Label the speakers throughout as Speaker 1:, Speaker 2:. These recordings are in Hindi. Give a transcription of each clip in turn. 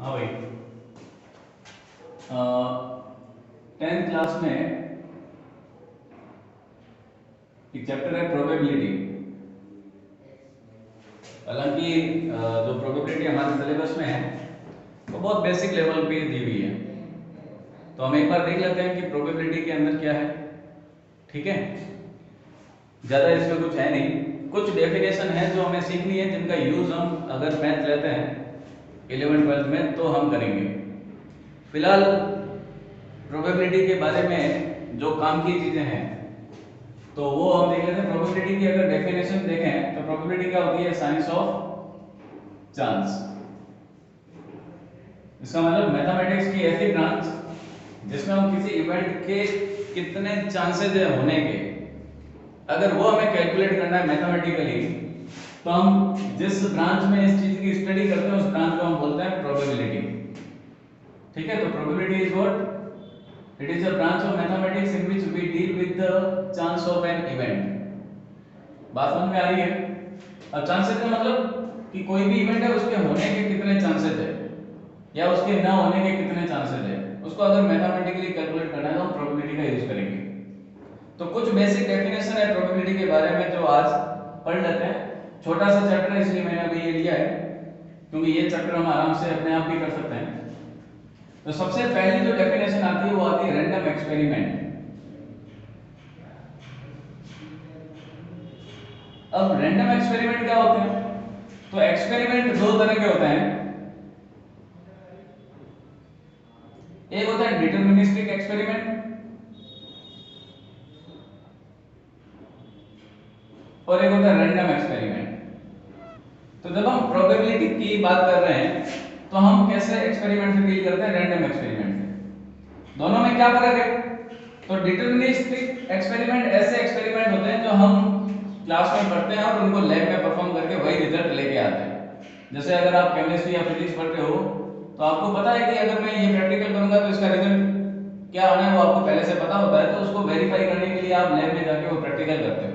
Speaker 1: हाँ भाई, 10th क्लास में एक चैप्टर है प्रोबेबिलिटी। हालांकि जो प्रोबेबिलिटी हमारे सिलेबस में है वो बहुत बेसिक लेवल पे दी हुई है, तो हम एक बार देख लेते हैं कि प्रोबेबिलिटी के अंदर क्या है। ठीक है, ज़्यादा इसमें कुछ है नहीं, कुछ डेफिनेशन है जो हमें सीखनी है, जिनका यूज़ हम अगर मैथ लेते हैं 11th-12th में तो हम करेंगे। फिलहाल प्रोबेबिलिटी के बारे में जो काम की चीज़ें हैं तो वो हम देख लेते हैं। प्रोबेबिलिटी की अगर डेफिनेशन देखें तो प्रोबेबिलिटी क्या होती है? Science of chance. इसका मतलब मैथमेटिक्स की ऐसी ब्रांच जिसमें हम किसी इवेंट के कितने चांसेस है होने के, अगर वो हमें कैलकुलेट करना है मैथमेटिकली, तो हम जिस ब्रांच में इस चीज की स्टडी करते हैं उस ब्रांच को हम बोलते हैं प्रोबेबिलिटी। ठीक है, तो probability is what? It is a branch of mathematics in which we deal with the chance of an event. बात समझ में आ रही है? अब चांसेस का मतलब कि कोई भी इवेंट है उसके होने के कितने चांसेस है या उसके ना होने के कितने चांसेस है, उसको अगर मैथमेटिकली कैलकुलेट करना है तो हम प्रोबेबिलिटी का यूज करेंगे। तो कुछ बेसिक डेफिनेशन है प्रोबेबिलिटी के बारे में जो आज पढ़ लेते हैं। छोटा सा चैप्टर है इसलिए मैंने अभी ये लिया है, क्योंकि ये चैप्टर हम आराम से अपने आप भी कर सकते हैं। तो सबसे पहली जो डेफिनेशन आती है वो आती है रैंडम एक्सपेरिमेंट। अब रैंडम एक्सपेरिमेंट क्या होते हैं? तो एक्सपेरिमेंट दो तरह के होते हैं। एक होता है डिटरमिनिस्टिक एक्सपेरिमेंट और एक होता है रैंडम एक्सपेरिमेंट। तो जब हम प्रोबेबिलिटी की बात कर रहे हैं तो हम कैसे एक्सपेरिमेंट से डील करते हैं? रैंडम एक्सपेरिमेंट से। दोनों में क्या फर्क है? तो डिटरमिनिस्टिक एक्सपेरिमेंट ऐसे एक्सपेरिमेंट होते हैं जो हम क्लास में पढ़ते हैं और उनको लैब में परफॉर्म करके वही रिजल्ट लेके आते हैं। जैसे अगर आप केमिस्ट्री या फिजिक्स पढ़ रहे हो तो आपको पता है कि अगर मैं ये प्रैक्टिकल करूंगा तो इसका रिजल्ट क्या आना है वो आपको पहले से पता होता है, तो उसको वेरीफाई करने के लिए आप लैब में जाके वो प्रैक्टिकल करते हो।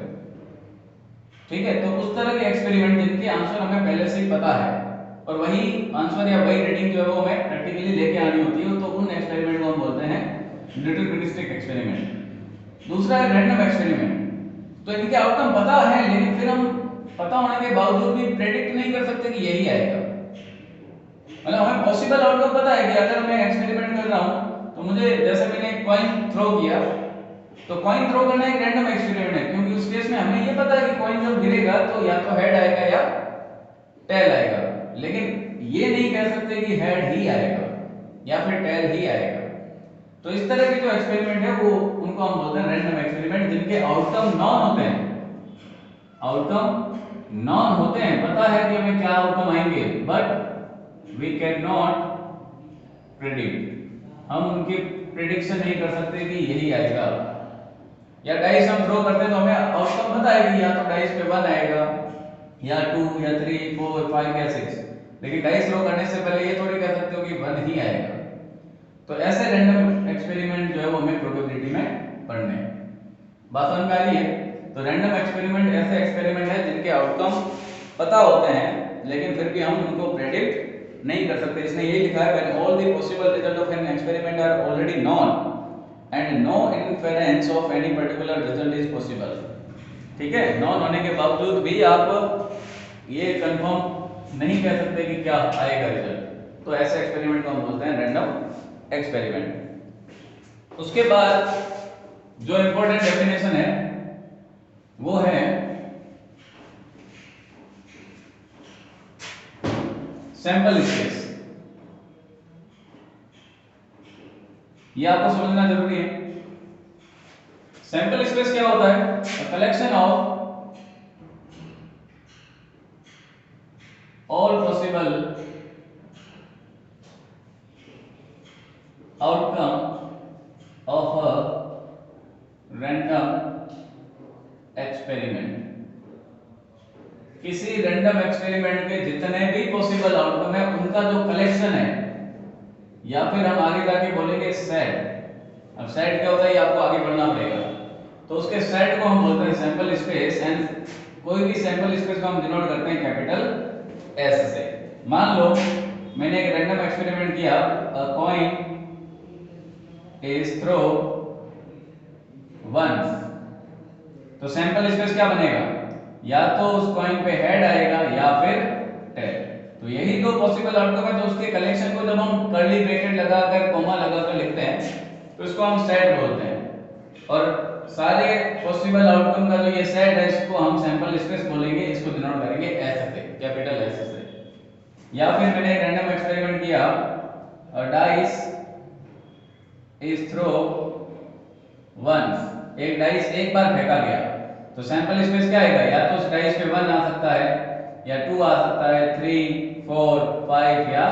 Speaker 1: ठीक है, तो उस तरह के एक्सपेरिमेंट जिनके आंसर हमें पहले से ही पता है और वही आंसर या वही रीडिंग जो है वो हमें प्रैक्टिकली लेके आनी होती है, तो उन एक्सपेरिमेंट को हम बोलते हैं डिटरमिनिस्टिक एक्सपेरिमेंट। दूसरा है रैंडम एक्सपेरिमेंट। तो इनके आउटकम पता है लेकिन फिर हम पता होने के बावजूद भी प्रेडिक्ट नहीं कर सकते कि यही आएगा। मतलब हमें पॉसिबल आउटकम पता है कि अगर मैं एक्सपेरिमेंट कर रहा हूं तो मुझे, जैसे मैंने एक कॉइन थ्रो किया, तो कॉइन थ्रो करना एक रैंडम एक्सपेरिमेंट है, क्योंकि उस केस में हमें ये पता है कि कॉइन जब गिरेगा तो या तो हेड आएगा या टेल आएगा, लेकिन ये नहीं कह सकते कि हेड ही आएगा या फिर टेल ही आएगा। तो इस तरह के जो एक्सपेरिमेंट है वो उनको हम बोलते हैं रैंडम एक्सपेरिमेंट, जिनके आउटकम नॉन होते हैं। आउटकम नॉन होते हैं, पता है कि हमें क्या आउटकम आएंगे, but we can not predict. हम उनकी प्रेडिक्शन नहीं कर सकते कि यही आएगा। या डाइस हम थ्रो करते हैं तो हमें आउटकम पता है कि या तो डाइस पे 1 आएगा या 2 या 3 4 5 या 6, लेकिन डाइस थ्रो करने से पहले ये थोड़ी कह सकते हो कि 1 ही आएगा। तो ऐसे रैंडम एक्सपेरिमेंट जो है वो हमें प्रोबेबिलिटी में पढ़ने हैं। बात समझ में आ रही है? तो रैंडम एक्सपेरिमेंट ऐसे एक्सपेरिमेंट है जिनके आउटकम पता होते हैं लेकिन फिर भी हम उनको प्रेडिक्ट नहीं कर सकते। इसने यही लिखा है, when all the possible result of an experiment are already known and no inference of any particular result is possible. ठीक है, नॉन होने के बावजूद भी आप ये कंफर्म नहीं कह सकते कि क्या आएगा रिजल्ट, तो ऐसे एक्सपेरिमेंट को हम बोलते हैं रैंडम एक्सपेरिमेंट। उसके बाद जो इंपॉर्टेंट डेफिनेशन है वो है सैंपल स्पेस। ये आपको समझना जरूरी है। सैंपल स्पेस क्या होता है? Collection of all possible outcome of a random experiment. किसी रैंडम एक्सपेरिमेंट के जितने भी पॉसिबल आउटकम है उनका जो कलेक्शन है, या फिर हम आगे जाके बोलेंगे सेट। अब सेट क्या होता है ये आपको आगे पढ़ना पड़ेगा, तो उसके सेट को हम बोलते हैं सैंपल स्पेस। एंड कोई भी सैंपल स्पेस को हम डिनोट करते हैं कैपिटल एस से। मान लो मैंने एक रैंडम एक्सपेरिमेंट किया, कॉइन इज थ्रो वंस, तो सैंपल स्पेस क्या बनेगा, या तो उस कॉइन पे हेड आएगा या फिर टेल। तो यही दो पॉसिबल आउटकम है। तो उसके कलेक्शन को जब हम कर्ली ब्रैकेट लगाकर कोमा लगाकर लिखते हैं तो इसको हम सेट बोलते हैं, और सारे पॉसिबल आउटकम का जो ये सेट है इसको हम सैंपल स्पेस बोलेंगे, इसको डिनोट करेंगे एस से, कैपिटल एस से। या फिर मैंने एक रैंडम एक्सपेरिमेंट किया, डाइस इज थ्रो वंस, एक डाइस एक बार फेंका गया, तो सैंपल स्पेस क्या आएगा, या तो उस डाइस पे 1 आ सकता है या 2 आ सकता है, 3 4 5 या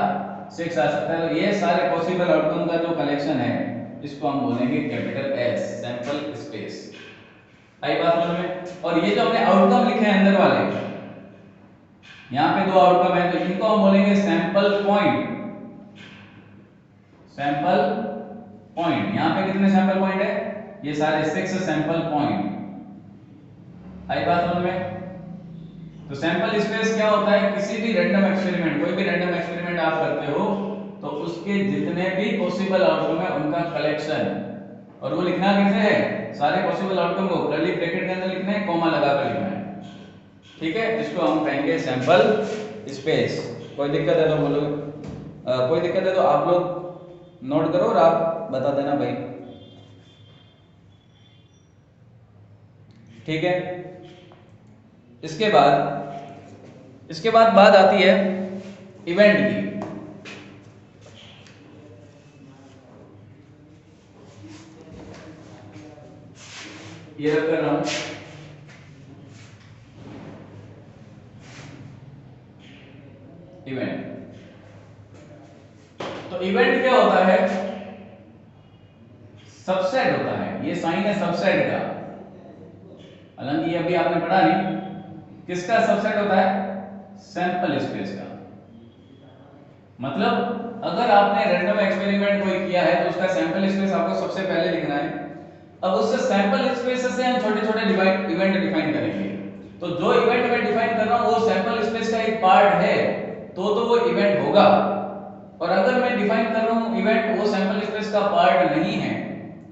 Speaker 1: 6 आ सकता है। तो ये सारे पॉसिबल आउटकम का जो कलेक्शन है इसको हम बोलेंगे कैपिटल एस, सैंपल स्पेस। आई बात समझ में। और ये जो हमने आउटकम लिखे हैं अंदर वाले, यहाँ पे दो आउटकम है तो इनको हम बोलेंगे सैंपल पॉइंट, सैंपल पॉइंट। यहाँ पे कितने सैंपल पॉइंट है, ये सारे 6 सैंपल पॉइंट। आई बात समझ में। तो सैंपल स्पेस क्या होता है, किसी भी रैंडम एक्सपेरिमेंट, कोई भी रैंडम एक्सपेरिमेंट आप करते हो तो उसके जितने भी पॉसिबल आउटकम है उनका कलेक्शन, और वो लिखना कैसे है, सारे पॉसिबल आउटकम को कर्ली ब्रैकेट के अंदर लिखना है, कोमा लगाकर लिखना है, ठीक है। इसको हम कहेंगे सैंपल स्पेस। कोई दिक्कत है तो बोलो, कोई दिक्कत है तो आप लोग नोट करो और आप बता देना भाई, ठीक है। इसके बाद बात आती है इवेंट की। ये रख कर रहा हूं, इवेंट। तो इवेंट क्या होता है, सबसेट होता है, ये साइन है सबसेट का। हालांकि ये अभी आपने पढ़ा नहीं, किसका सबसेट होता है, सैंपल स्पेस का। मतलब अगर आपने रैंडम एक्सपेरिमेंट कोई किया है तो उसका सैंपल स्पेस आपको सबसे पहले लिखना है। अब उससे सैंपल स्पेस से हम छोटे छोटे इवेंट डिफाइन करेंगे। तो जो इवेंट मैं डिफाइन कर रहा हूं वो सैंपल स्पेस का एक पार्ट है तो वो इवेंट होगा, और अगर मैं डिफाइन कर रहा हूं इवेंट वो सैंपल स्पेस का पार्ट नहीं है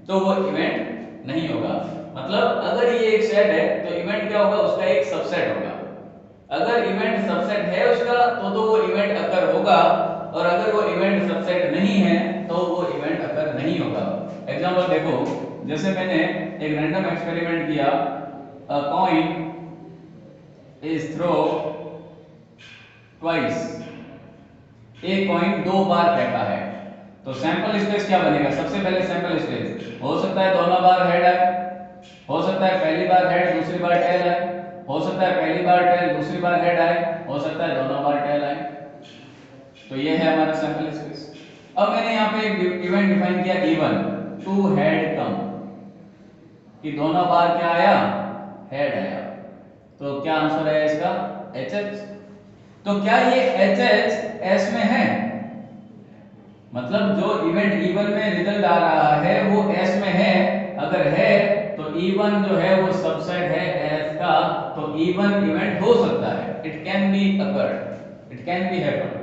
Speaker 1: तो वो इवेंट नहीं होगा। मतलब अगर ये एक सेट है तो इवेंट क्या होगा, उसका एक सबसेट होगा। अगर इवेंट सबसेट है उसका तो वो इवेंट अकर होगा, और अगर वो इवेंट सबसेट नहीं है तो वो इवेंट अकर नहीं होगा। एग्जांपल देखो, जैसे मैंने एक रैंडम एक्सपेरिमेंट किया, a coin is throw twice, एक कॉइन 2 बार फेंका है, तो सैंपल स्पेस क्या बनेगा, सबसे पहले सैंपल स्पेस हो सकता है दोनों बार हेड आए, हो सकता है पहली बार हेड दूसरी बार टेल आए, हो सकता है पहली बार टेल दूसरी बार हेड आए, हो सकता है दोनों बार टेल आए। तो ये है हमारा सैंपल स्पेस। अब मैंने यहाँ पे एक इवेंट डिफाइन किया इवन, टू हेड कम, कि दोनों बार क्या आया, हेड आया। तो क्या आंसर है इसका, HH। तो क्या ये HH S में है, मतलब जो इवेंट इवन में रिजल्ट आ रहा है वो S में है। अगर है तो इवन जो है वो सबसेट है S का, तो इवन इवेंट हो सकता है, it can be occurred, it can be happen.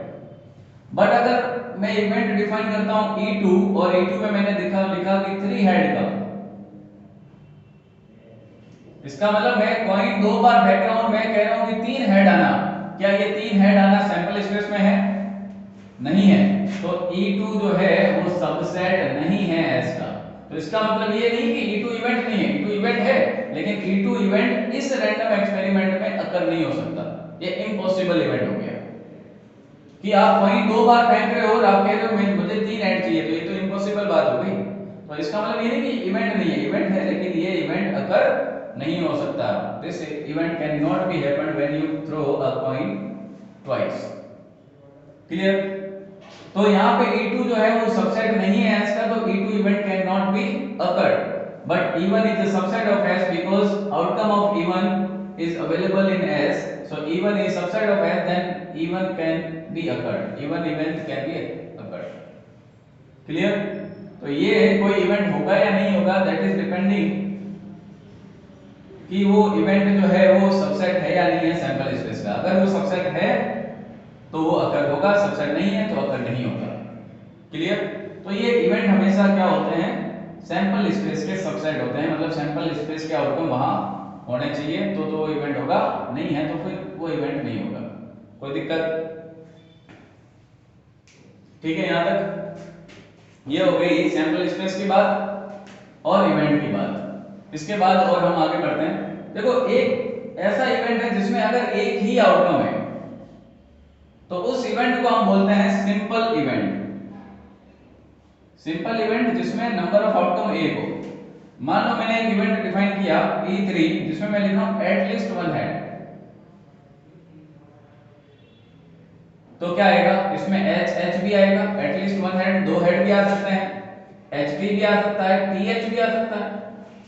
Speaker 1: But अगर मैं इवेंट डिफाइन करता हूं E2 और E2 में मैंने लिखा कि 3 हेड का, इसका मतलब मैं कॉइन 2 बार फेंक रहा हूं और मैं कह रहा हूं कि 3 हेड आना, क्या ये 3 हेड आना सैंपल स्पेस में है, नहीं है। तो E2 जो है वो सबसेट नहीं है S का। तो इसका मतलब ये नहीं कि E2 इवेंट नहीं है, E2 इवेंट है, लेकिन E2 इवेंट इस रैंडम एक्सपेरिमेंट में अकर नहीं हो सकता, ये इम्पॉसिबल इवेंट हो गया। कि आप कहीं 2 बार फेंक रहे हो और आप कह रहे हो मुझे 3 ऐड चाहिए, तो ये तो इम्पॉसिबल बात हो गई। तो इसका मतलब ये नहीं कि इवेंट नहीं है, इवेंट है, लेकिन ये इवेंट अकर नहीं हो सकता। This event can not be happen when you throw a coin twice. Clear. तो यहाँ पे E2 जो है वो सबसेट नहीं है S का, तो E2 event can not B occurred, but E1 is a subset of S because outcome of E1 is available in S, so E1 is subset of S, then E1 can be occurred, E1 event can be occurred. Clear? तो ये कोई इवेंट होगा या नहीं होगा, that is depending कि वो इवेंट जो है वो सबसेट है या नहीं है सैंपल स्पेस का। अगर वो सबसेट है तो वो अकर होगा, सबसेट नहीं है तो अकर नहीं होगा। क्लियर? तो ये इवेंट हमेशा क्या होते हैं, सैंपल स्पेस के सबसेट होते हैं, मतलब सैंपल स्पेस के आउटकम वहां होने चाहिए तो इवेंट होगा, नहीं है तो फिर वो इवेंट नहीं होगा। कोई दिक्कत? ठीक है, यहां तक ये हो गई सैंपल स्पेस की बात और इवेंट की बात। इसके बाद और हम आगे बढ़ते हैं। देखो, एक ऐसा इवेंट है जिसमें अगर एक ही आउटकम है तो उस इवेंट को हम बोलते हैं सिंपल इवेंट। सिंपल इवेंट जिसमें नंबर ऑफ आउटकम एक हो। मान लो मैंने एक इवेंट डिफाइन किया E3 जिसमें मैं लिख रहा हूं एटलीस्ट वन हेड, तो क्या आएगा इसमें एच भी आएगा, एटलीस्ट वन हेड, दो हेड भी आ सकते हैं, HP भी आ सकता है, TH भी आ सकता है।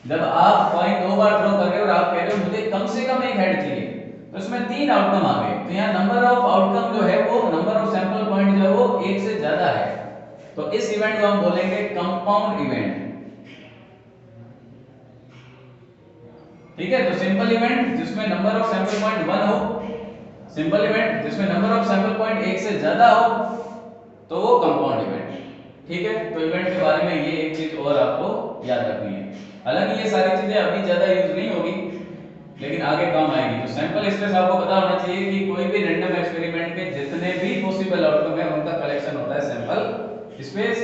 Speaker 1: जब आप कॉइन दो बार थ्रो कर रहे हो और आप कह रहे हो मुझे कम से कम एक हेड चाहिए, तो इसमें तीन आउटकम आ गए, तो यहाँ नंबर ऑफ आउटकम जो है वो नंबर ऑफ सैंपल पॉइंट जो है वो एक से ज्यादा है, तो इस इवेंट को हम बोलेंगे कंपाउंड इवेंट। ठीक है, तो सिंपल इवेंट जिसमें नंबर ऑफ सैंपल पॉइंट 1 हो, सिंपल इवेंट जिसमें नंबर ऑफ सैंपल पॉइंट एक से ज्यादा हो, तो वो कंपाउंड इवेंट। ठीक है, तो इवेंट के बारे में ये एक चीज और आपको याद रखनी है। हालांकि ये सारी चीजें अभी ज्यादा यूज नहीं होगी लेकिन आगे काम आएगी। तो सैंपल स्पेस आपको पता होना चाहिए कि कोई भी रैंडम एक्सपेरिमेंट के जितने भी पॉसिबल आउटकम है उनका कलेक्शन होता है सैंपल स्पेस।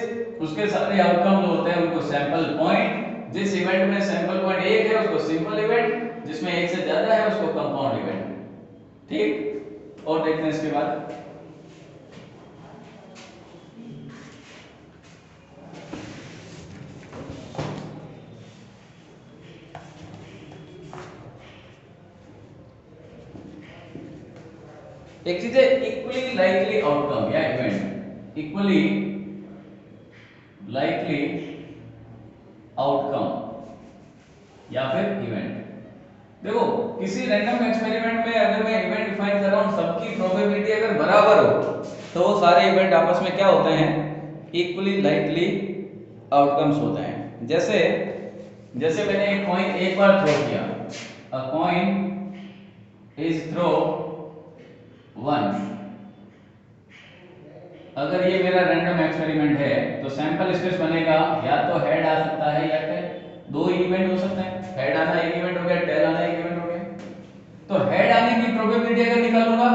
Speaker 1: उसके सारे आउटकम जो होते हैं उनको सैंपल पॉइंट, जिस इवेंट में सैंपल पॉइंट एक है उसको सिंपल इवेंट, जिसमें एक से ज्यादा है उसको कंपाउंड इवेंट। ठीक, और देखते हैं इसके बाद। एक चीज है इक्वली लाइकली आउटकम या इवेंट। इक्वली लाइकली आउटकम या फिर इवेंट। देखो, किसी रैंडम एक्सपेरिमेंट में अगर मैं इवेंट डिफाइन कर रहा हूं, सबकी प्रोबेबिलिटी अगर बराबर हो तो वो सारे इवेंट आपस में क्या होते हैं, इक्वली लाइकली आउटकम्स होते हैं। जैसे जैसे मैंने एक कॉइन एक बार थ्रो किया, a coin is throw once. अगर ये मेरा रैंडम एक्सपेरिमेंट है तो सैंपल स्पेस बनेगा या तो हेड आ सकता है या टेल, दो इवेंट हो सकते हैं। हेड आना एक इवेंट हो गया, टेल आना एक इवेंट हो गया। तो हेड आने की प्रोबेबिलिटी अगर निकालूंगा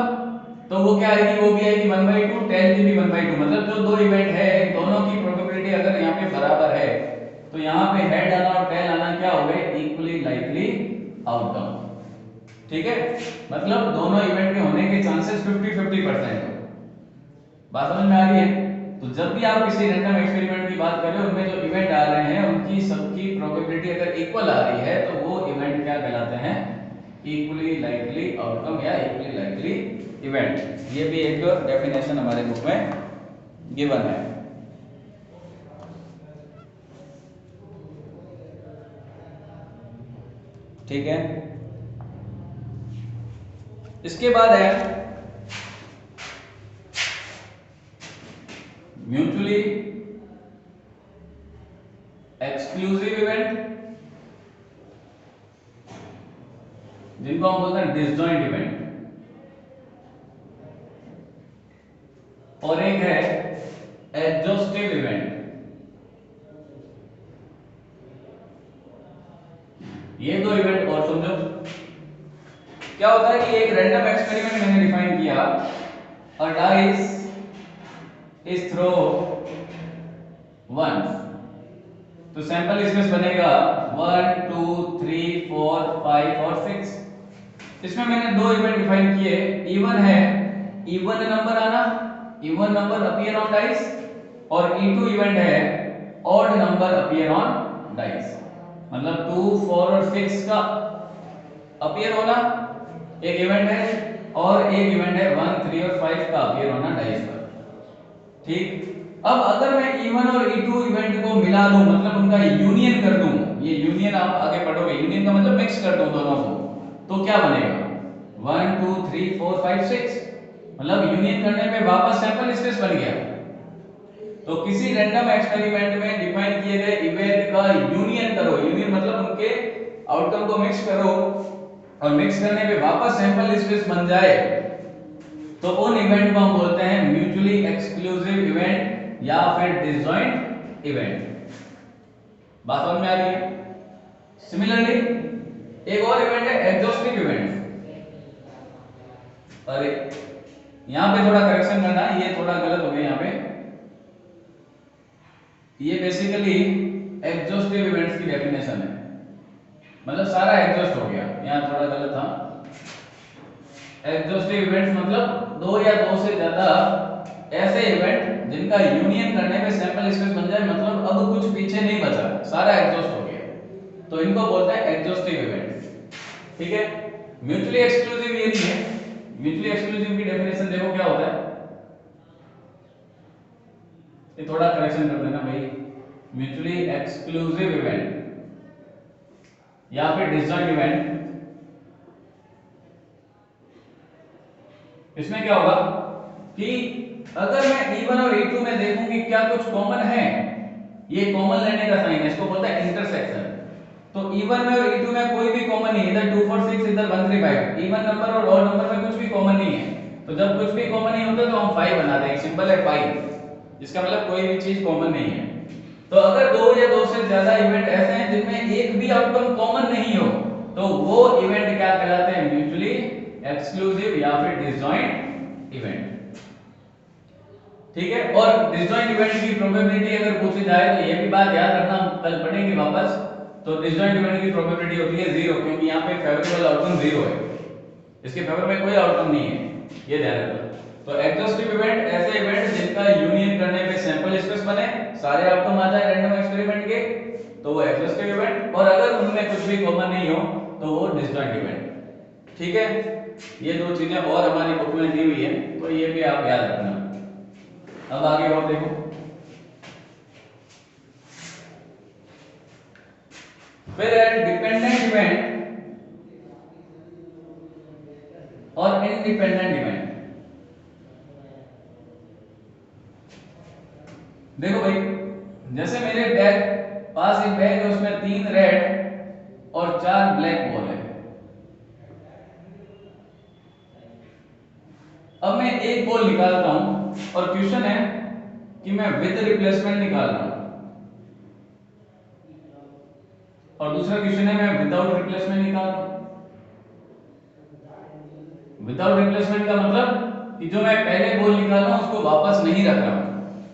Speaker 1: तो वो क्या आएगी, वो भी आएगी 1/2, टेल की भी 1/2। मतलब जो दो इवेंट है दोनों की प्रोबेबिलिटी अगर यहाँ पे बराबर है तो यहाँ पे हेड आना और टेल आना क्या हो गए, इक्वली लाइकली आउटकम। ठीक है, मतलब दोनों इवेंट के होने के चांसेस 50-50% है। बात समझ में आ रही है? तो जब भी आप किसी रैंडम एक्सपेरिमेंट की बात कर रहे हो उनमें जो इवेंट आ रहे हैं उनकी सबकी प्रोबेबिलिटी अगर इक्वल आ रही है तो वो इवेंट क्या कहलाते हैं, इक्वली लाइकली आउटकम या इक्वली लाइकली इवेंट। ये भी एक डेफिनेशन हमारे बुक में गिवन है। ठीक है, इसके बाद है म्यूचुअली एक्सक्लूसिव इवेंट, जिनको हम बोलते हैं डिसजॉइंट इवेंट, और एक है एग्जॉस्टिव इवेंट। ये दो इवेंट और समझो। क्या होता है कि एक रैंडम एक्सपेरिमेंट मैंने डिफाइन किया, और डाइस इज थ्रो वंस, तो सैंपल स्पेस बनेगा 1 2 3 4 5 और 6। इसमें मैंने दो इवेंट डिफाइन किए, इवन है इवन नंबर आना, even number appear on dice, और E2 इवेंट है odd number appear on dice. मतलब 2 4 और 6 का अपीयर होना एक इवेंट है, और एक इवेंट है 1 3 और 5 का अपीयर होना डाइस पर। ठीक, अब अगर मैं E1 और E2 इवेंट को मिला दूं, मतलब उनका यूनियन कर दूं, ये यूनियन आप आगे पढ़ोगे, यूनियन का मतलब मिक्स कर दूं दोनों को, तो क्या बनेगा 1 2 3 4 5 6, मतलब यूनियन करने पे वापस सैंपल स्पेस बन गया। तो किसी रैंडम एक्सपेरिमेंट में डिफाइन किए गए इवेंट का यूनियन करो, यूनियन मतलब उनके आउटकम को मिक्स करो, और मिक्स करने पे वापस सैंपल स्पेस बन जाए, तो उन इवेंट को हम बोलते हैं म्यूचुअली एक्सक्लूसिव इवेंट या फिर डिसजॉइंट इवेंट। बात समझ में आ रही है? सिमिलरली एक और इवेंट है एग्जॉस्टिव इवेंट। अरे यहां पे थोड़ा करेक्शन करना, ये थोड़ा गलत हो गया यहां पे। ये बेसिकली एग्जॉस्टिव इवेंट्स की डेफिनेशन है, मतलब सारा एग्जॉस्ट हो गया, यहां थोड़ा गलत था। एग्जॉस्टिव इवेंट्स मतलब दो या दो से ज्यादा ऐसे इवेंट जिनका यूनियन करने पे सैंपल स्पेस बन जाए, मतलब अब कुछ पीछे नहीं बचा, सारा एग्जॉस्ट हो गया, तो इनको बोलते हैं एग्जॉस्टिव इवेंट। ठीक है, म्यूचुअली एक्सक्लूसिव ये नहीं है। म्यूचुअली एक्सक्लूसिव की डेफिनेशन देखो क्या होता है, ये थोड़ा करेक्शन कर देना भाई। म्यूचुअली एक्सक्लूसिव इवेंट या फिर डिसजॉइंट इवेंट, इसमें क्या होगा कि अगर मैं E1 और E2 में देखूं कि क्या कुछ कॉमन है, ये कॉमन लेने का साइन है, इसको बोलते हैं इंटरसेक्शन। तो E1 में और E2 में कोई भी कॉमन नहीं है, इधर 2 4 6 इधर 1 3 5, इवन नंबर और ऑड नंबर में कुछ भी कॉमन नहीं है। तो जब कुछ भी कॉमन नहीं होता तो हम 5 बनाते हैं, सिंबल है 5, इसका मतलब कोई भी चीज कॉमन नहीं है। तो अगर दो या दो से ज्यादा इवेंट ऐसे हैं जिनमें एक भी आउटकम कॉमन नहीं हो, तो वो इवेंट क्या कहलाते हैं? म्यूचुअली एक्सक्लूसिव या फिर डिसजॉइंट इवेंट। ठीक है, और डिसजॉइंट इवेंट की प्रोबेबिलिटी अगर पूछी जाए तो ये भी बात याद रखना, हम कल पढ़ेंगे वापस। तो डिसजॉइंट इवेंट की प्रोबेबिलिटी होती है 0, क्योंकि यहाँ पे फेवरेबल आउटकम 0 है, इसके फेवर में कोई आउटकम नहीं है, ये ध्यान रखना। तो एग्जॉस्टिव इवेंट ऐसे इवेंट जिनका यूनियन करने पे सैंपल स्पेस बने, सारे आउटकम आ जाए रैंडम एक्सपेरिमेंट के, तो वो एग्जॉस्टिव इवेंट, और अगर उनमें कुछ भी कॉमन नहीं हो तो वो डिसजॉइंट इवेंट। ठीक है, ये दो चीजें और हमारी बुक में दी हुई है, तो ये भी आप याद रखना। अब आगे और देखो, फिर है डिपेंडेंट इवेंट और इंडिपेंडेंट इवेंट। देखो भाई, जैसे मेरे बैग पास एक बैग है, उसमें 3 रेड और 4 ब्लैक बॉल है। अब मैं एक बॉल निकालता हूं और क्वेश्चन है कि मैं विद रिप्लेसमेंट निकाल रहा हूं, और दूसरा क्वेश्चन है मैं विदाउट रिप्लेसमेंट निकाल रहा हूं। विदाउट रिप्लेसमेंट का मतलब कि जो मैं पहले बॉल निकाल रहा हूं उसको वापस नहीं रख रहा हूं,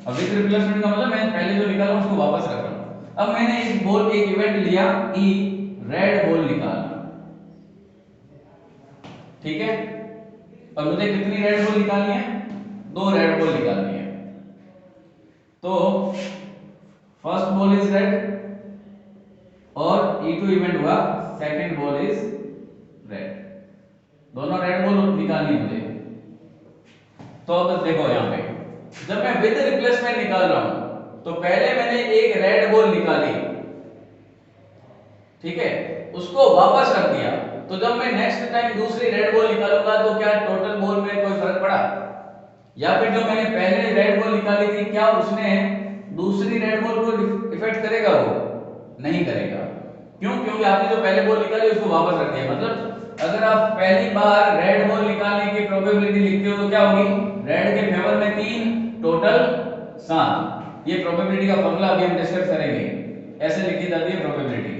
Speaker 1: और विद रिप्लेसमेंट का मतलब मैं पहले जो निकाला हूं उसको वापस रख रहा हूं। अब मैंने एक बॉल, एक इवेंट लिया ई, रेड बॉल निकाल, ठीक है, और मुझे कितनी रेड बॉल निकालनी है? 2 रेड बॉल निकालनी है। तो फर्स्ट बॉल इज रेड और E2 इवेंट हुआ, सेकंड बॉल इज रेड, दोनों रेड बॉल निकालनी है मुझे। तो अब देखो यहां पे जब मैं विद रिप्लेसमेंट निकाल रहा हूं तो पहले मैंने एक रेड बॉल निकाली, ठीक है, उसको वापस रख दिया, तो जब मैं नेक्स्ट टाइम दूसरी रेड बॉल निकालूंगा तो क्या टोटल बॉल में कोई फर्क पड़ा? या फिर जो मैंने पहले रेड बॉल निकाली थी क्या उसने दूसरी रेड बॉल को इफेक्ट करेगा? वो नहीं करेगा। क्यों? क्योंकि आपने जो पहले बॉल निकाली उसको वापस रख दिया। मतलब अगर आप पहली बार रेड बॉल निकालने की प्रोबेबिलिटी लिखते हो तो क्या होगी? रेड के फेवर में 3, टोटल 7। ये प्रोबेबिलिटी का फॉर्मूला अभी हम डिस्कस करेंगे, ऐसे लिखी जाती है प्रोबेबिलिटी।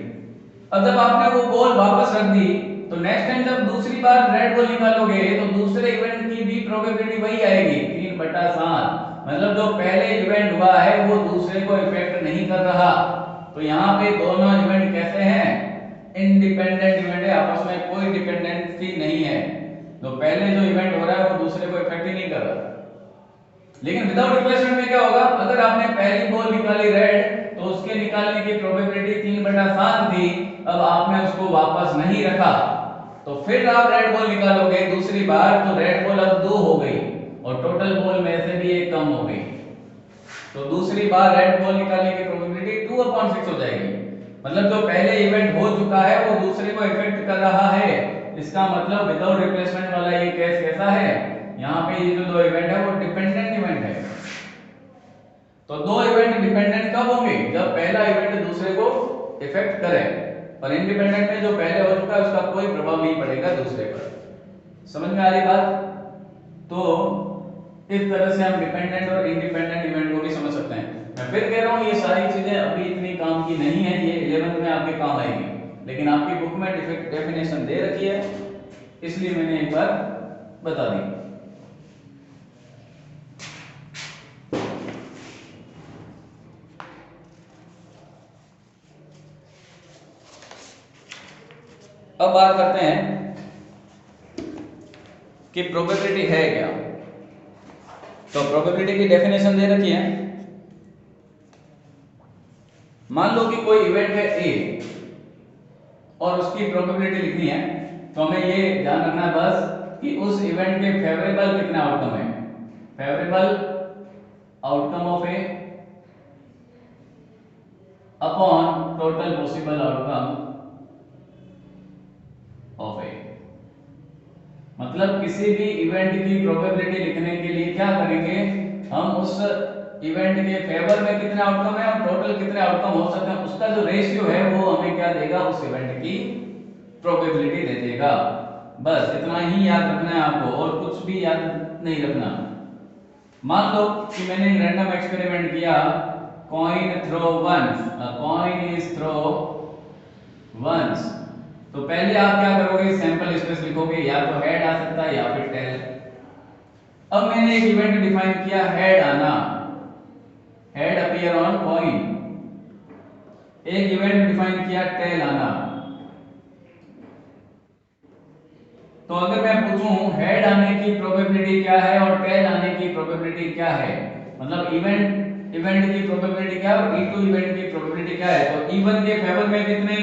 Speaker 1: अब जब आपने वो बॉल वापस रख दी तो नेक्स्ट टाइम जब दूसरी बार रेड बॉल निकालोगे तो दूसरे इवेंट की भी प्रोबेबिलिटी वही आएगी, 3/7। मतलब जो पहले इवेंट हुआ है वो दूसरे को इफेक्ट नहीं कर रहा। तो यहाँ पे दोनों इवेंट कैसे हैं? इंडिपेंडेंट इवेंट है, आपस में कोई डिपेंडेंसी नहीं है। तो पहले जो इवेंट हो रहा है वो दूसरे को इफेक्ट ही नहीं कर रहा। लेकिन विदाउट रिप्लेसमेंट में क्या होगा? अगर आपने पहली बॉल निकाली रेड तो उसके निकालने की प्रोबेबिलिटी 3/7 थी, अब आपने उसको वापस नहीं रखा, तो फिर आप रेड बॉल निकालोगे दूसरी बार तो रेड बॉल अब 2 हो गई और टोटल बॉल में से भी एक कम हो गई। तो दूसरी बार रेड बॉल निकालने की प्रोबेबिलिटी 2/6 हो जाएगी। मतलब जो पहले इवेंट हो चुका है वो दूसरे को इफेक्ट कर रहा है। इसका मतलब विदाउट रिप्लेसमेंट वाला ये केस कैसा है? यहाँ पे ये जो 2 इवेंट है वो डिपेंडेंट इवेंट है। तो 2 इवेंट डिपेंडेंट कब होंगे? जब पहला इवेंट दूसरे को इफेक्ट करे। और इंडिपेंडेंट में जो पहले हो चुका है उसका कोई प्रभाव नहीं पड़ेगा दूसरे पर। समझ में आ रही बात? तो इस तरह से हम डिपेंडेंट और इंडिपेंडेंट इवेंट को भी समझ सकते हैं। मैं फिर कह रहा हूँ ये सारी चीजें अभी इतनी काम की नहीं है, ये 11th में आपके काम आएगी, लेकिन आपकी बुक में डेफिनेशन दे रखी है इसलिए मैंने एक बार बता दी। अब बात करते हैं कि प्रोबेबिलिटी है क्या। तो प्रोबेबिलिटी की डेफिनेशन दे रखी है। मान लो कि कोई इवेंट है ए और उसकी प्रोबेबिलिटी लिखनी है, तो हमें ये ध्यान रखना है बस कि उस इवेंट के फेवरेबल कितने आउटकम है। Favourable outcome of A upon total possible outcome of A. मतलब किसी भी इवेंट की प्रोबेबिलिटी लिखने के लिए क्या करेंगे, हम उस इवेंट के फेवर में कितने आउटकम है और टोटल कितने आउटकम हो सकते हैं उसका जो रेशियो है वो हमें क्या देगा, उस इवेंट की प्रोबेबिलिटी दे देगा। बस इतना ही याद रखना है आपको और कुछ भी याद नहीं रखना। मान लो कि मैंने एक रैंडम एक्सपेरिमेंट किया, coin throw once, coin is throw once. तो पहले आप क्या करोगे, सैंपल स्पेस लिखोगे, या तो हेड आ सकता है या फिर टेल। अब मैंने एक इवेंट डिफाइन किया हेड आना, हेड अपीयर ऑन कॉइन। एक इवेंट डिफाइन किया टेल आना। तो अगर मैं पूछूं हेड आने की प्रोबेबिलिटी क्या है और टेल आने की प्रोबेबिलिटी क्या है, मतलब इवेंट की प्रोबेबिलिटी क्या है और E2 इवेंट की प्रोबेबिलिटी क्या है, तो E1 के फेवर में कितने,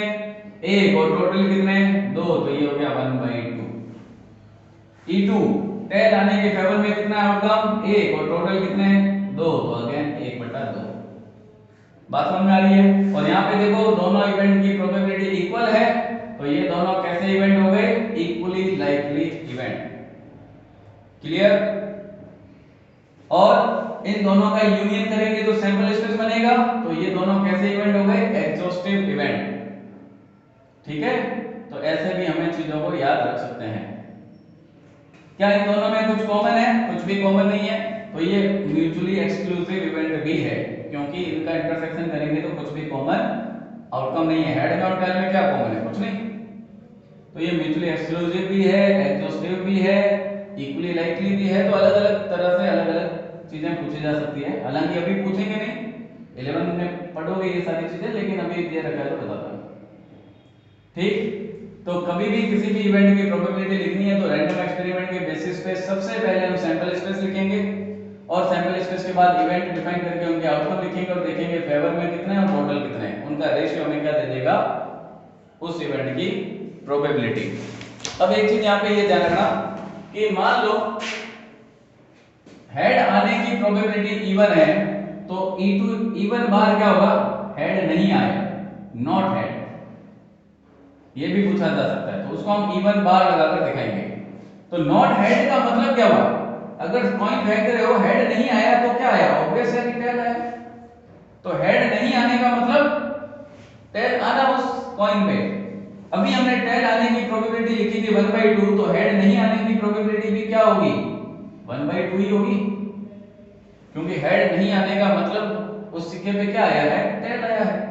Speaker 1: एक, और टोटल कितने, दो, तो ये हो गया 1/2। E2 टेल आने के फेवर में कितना आउटकम, एक, और टोटल कितने, दो, तो अगेन 1/2। बात समझ में आ रही है। और यहाँ पे देखो दोनों इवेंट की प्रोबेबिलिटी इक्वल है, तो ये दोनों कैसे इवेंट हो गए, इक्वली लाइकली इवेंट। क्लियर। और इन दोनों का यूनियन करेंगे तो सैंपल स्पेस बनेगा, तो ये दोनों कैसे इवेंट हो गए, एग्जॉस्टिव इवेंट। ठीक है, तो ऐसे भी हमें चीजों को याद रख सकते हैं। क्या इन दोनों में कुछ कॉमन है, कुछ भी कॉमन नहीं है, तो ये म्यूचुअली एक्सक्लूसिव इवेंट भी है, क्योंकि इनका इंटरसेक्शन करेंगे तो कुछ भी कॉमन आउटकम नहीं है। हेड में और टेल में क्या कॉमन है, कुछ नहीं। तो ये म्यूचुअली एक्सक्लूसिव भी है, एग्जॉस्टिव भी है, इक्वली लाइकली भी है। तो अलग अलग तरह से अलग अलग चीजें पूछी जा सकती है। हालांकि अभी पूछेंगे नहीं, 11 में पढ़ोगे ये सारी चीजें, लेकिन अभी दे रखा है तो बताता हूं। ठीक, तो कभी भी किसी भी इवेंट की प्रोबेबिलिटी लिखनी है तो रैंडम एक्सपेरिमेंट के बेसिस पे सबसे पहले हम सैंपल स्पेस लिखेंगे और सैंपल स्पेस के बाद इवेंट डिफाइन करके उनके आउटकम लिखेंगे और देखेंगे फेवर में कितने और टोटल कितने, उनका रेशियो हमें क्या दे देगा, उस इवेंट की प्रोबेबिलिटी। अब एक चीज यहाँ पे ये ध्यान रखना कि मान लो हेड आने की प्रोबेबिलिटी E1 है, तो E1 बार क्या होगा, हेड नहीं आएगा, नॉट हेड। ये भी पूछा जा सकता है, तो उसको हम E1 बार लगाकर दिखाएंगे। तो नॉट हेड का मतलब क्या हुआ, अगर कॉइन फेंक रहे हो हेड नहीं आया तो क्या आया, ऑब्वियस है कि टेल आया। तो हेड नहीं आने का मतलब टेल आना उस कॉइन पे। अभी हमने टेल आने की प्रोबेबिलिटी लिखी थी 1/2, तो हेड नहीं आने की प्रोबेबिलिटी भी क्या होगी, 1/2 ही होगी, क्योंकि हेड नहीं आने का मतलब उस सिक्के पे क्या आया है, टेल आया है।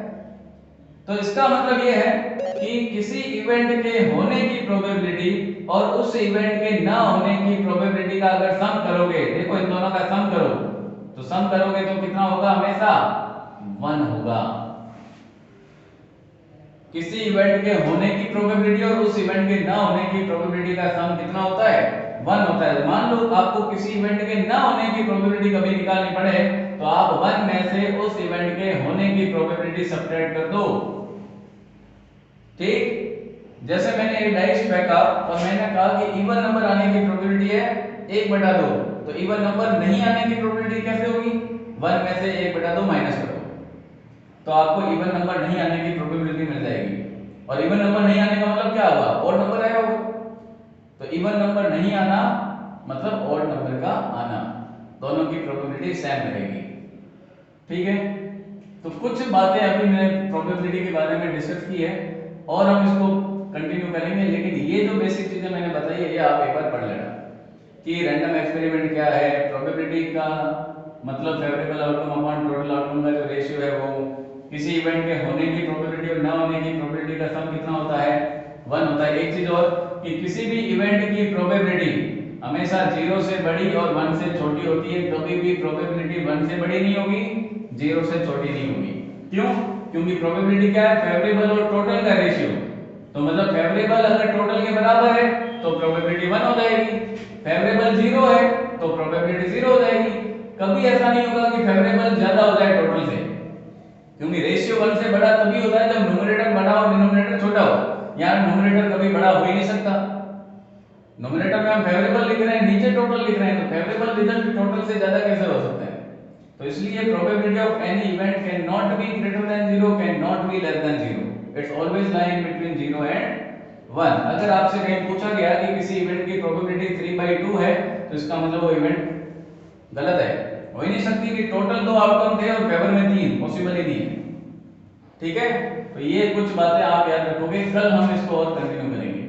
Speaker 1: तो इसका मतलब यह है कि किसी इवेंट के होने की प्रोबेबिलिटी और उस इवेंट के ना होने की प्रोबेबिलिटी का अगर सम करोगे, देखो इन दोनों का सम करो, तो सम करोगे तो कितना होगा, हमेशा 1 होगा। किसी इवेंट के होने की प्रोबेबिलिटी और उस इवेंट के ना होने की प्रोबेबिलिटी का सम कितना होता है, 1 होता है। मान लो आपको किसी इवेंट के ना होने की प्रोबेबिलिटी कभी निकालनी पड़े, तो आप 1 में से उस इवेंट के होने की प्रोबेबिलिटी सब्ट्रैक्ट कर दो। ठीक, जैसे मैंने एक डाइस फेंका और मैंने कहा कि इवन नंबर आने की प्रोबेबिलिटी है 1/2, तो इवन नंबर नहीं आने की प्रोबेबिलिटी कैसे होगी, 1 में से 1/2 माइनस करो, तो आपको इवन नंबर नहीं आने की प्रोबेबिलिटी मिल जाएगी। और इवन नंबर नहीं आने का मतलब क्या होगा, ऑड नंबर आया होगा। तो इवन नंबर नहीं आना मतलब ऑड नंबर का आना, दोनों की प्रोबेबिलिटी सेम रहेगी। ठीक है, तो कुछ बातें अभी मैंने प्रोबेबिलिटी के बारे में डिस्कस की है और हम इसको कंटिन्यू करेंगे, लेकिन ये जो बेसिक चीजें मैंने बताई है ये आप एक बार पढ़ लेना। कि रैंडम एक्सपेरिमेंट क्या है, प्रोबेबिलिटी का मतलब favourable outcome upon total outcome का जो रेशियो है वो किसी इवेंट के होने की प्रोबेबिलिटी और ना होने की प्रोबेबिलिटी का सम कितना होता है, 1 होता है। एक चीज और कि किसी भी इवेंट की प्रोबेबिलिटी हमेशा 0 से बड़ी और 1 से छोटी होती है, कभी भी प्रोबेबिलिटी 1 से बड़ी नहीं होगी, 0 से छोटी नहीं होगी। क्यों? क्योंकि प्रोबेबिलिटी क्या है, फेवरेबल और टोटल का रेशियो। तो मतलब फेवरेबल अगर टोटल के बराबर है तो प्रोबेबिलिटी 1 हो जाएगी, फेवरेबल 0 है तो प्रोबेबिलिटी 0 हो जाएगी। कभी ऐसा नहीं होगा कि फेवरेबल ज्यादा हो जाए टोटल से, क्योंकि रेशियो 1 से बड़ा तभी होता है जब न्यूमरेटर बड़ा और डिनोमिनेटर छोटा हो। यहाँ न्यूमरेटर कभी बड़ा हो ही नहीं सकता। न्यूमरेटर में हम फेवरेबल लिख रहे हैं, नीचे टोटल लिख रहे हैं, तो फेवरेबल रिजल्ट टोटल से ज्यादा कैसे हो सकता है? तो इसलिए probability of any event can not be greater than 0, can not be less than 0, it's always lie in between 0 and 1। अगर आपसे कहीं पूछा गया कि किसी इवेंट की प्रोबेबिलिटी 3/2 है तो इसका मतलब वो इवेंट गलत है। हो ही नहीं सकती कि टोटल 2 आउटकम थे और फेवर में 3, पॉसिबल ही नहीं है। ठीक है, तो ये कुछ बातें आप याद रखोगे, कल हम इसको और कंटिन्यू करेंगे।